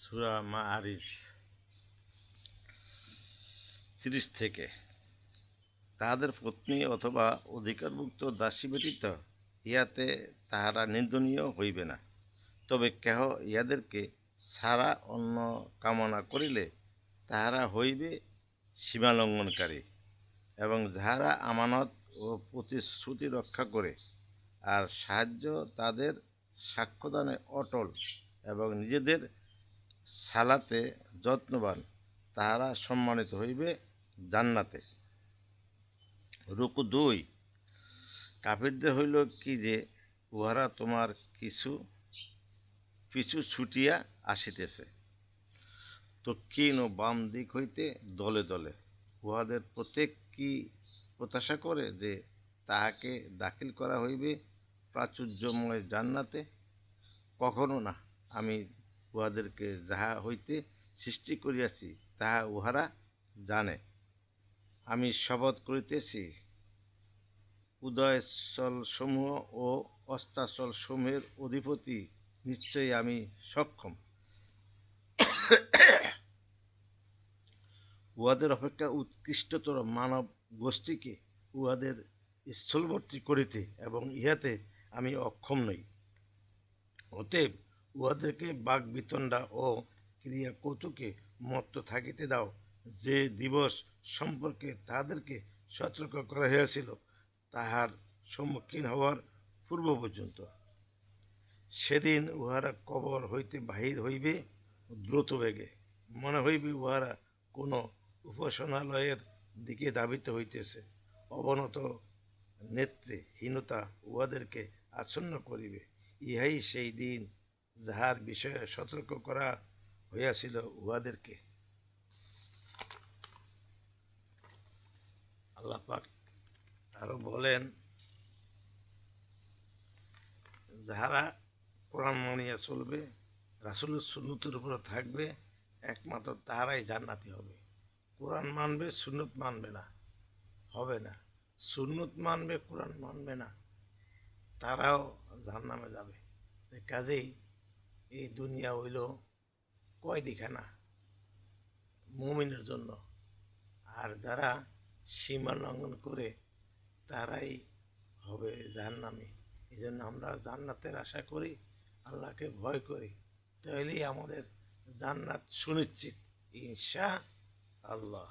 সূরা মাআরিজ ৩০ থেকে। তাহাদের পত্নী অথবা অধিকারভুক্ত দাসী ব্যতীত ইহাতে তাহারা নিন্দনীয় হইবে না। তবে কেহ ইহাদেরকে ছাড়া অন্য কামনা করিলে তাহারা হইবে সীমালঙ্ঘনকারী। এবং যাহারা আমানত ও প্রতিশ্রুতি রক্ষা করে আর সাহায্য তাদের সাক্ষ্যদানে অটল এবং নিজেদের সালাতে যত্নবান, তাহারা সম্মানিত হইবে জান্নাতে। রুকু ২। কাফিরদের হইল কি যে উহারা তোমার পিছু ছুটিয়া আসিতেছে দক্ষিণ ও বাম দিক হইতে দলে দলে। উহাদের প্রত্যেক কি প্রত্যাশা করে যে তাহাকে দাখিল করা হইবে প্রাচুর্যময় জান্নাতে? কখনো না। আমি উহাদেরকে যাহা হইতে সৃষ্টি করিয়াছি তাহা উহারা জানে। আমি শপথ করিতেছি, উদয়স্থলসমূহ ও অস্তাচলসমূহের অধিপতি নিশ্চয়ই আমি সক্ষম উহাদের অপেক্ষা উৎকৃষ্টতর মানব গোষ্ঠীকে উহাদের স্থলবর্তী করিতে, এবং ইহাতে আমি অক্ষম নই। অতএব উহাদেরকে বাগ্বিতণ্ডা ও ক্রিয়া কৌতুকে মত্ত থাকিতে দাও, যে দিবস সম্পর্কে তাহাদেরকে সতর্ক করা হইয়াছিল তাহার সম্মুখীন হওয়ার পূর্ব পর্যন্ত। সেদিন উহারা কবর হইতে বাহির হইবে দ্রুত বেগে। মনে হইবে উহারা কোনো উপাসনালয়ের দিকে ধাবিত হইতেছে। অবনত নেত্রে হীনতা উহাদেরকে আচ্ছন্ন করিবে। ইহাই সেই দিন যাহার বিষয়ে সতর্ক করা হইয়াছিল উহাদেরকে। আল্লাহ পাক আরো বলেন, যাহারা কোরআন মানিয়া চলবে, রাসূলের সুন্নতের উপরে থাকবে, একমাত্র তাহারাই জান্নাতি হবে। কোরআন মানবে, সুন্নত মানবে না, হবে না। সুন্নত মানবে, কোরআন মানবে না, তারাও জাহান্নামে যাবে। কাজেই এই দুনিয়া হইল কয়দিখানা মুমিনের জন্য, আর যারা সীমা লঙ্ঘন করে তারাই হবে জাহান্নামী। এই জন্য আমরা জান্নাতের আশা করি, আল্লাহকে ভয় করি, তাহলেই আমাদের জান্নাত সুনিশ্চিত ইনশাআল্লাহ।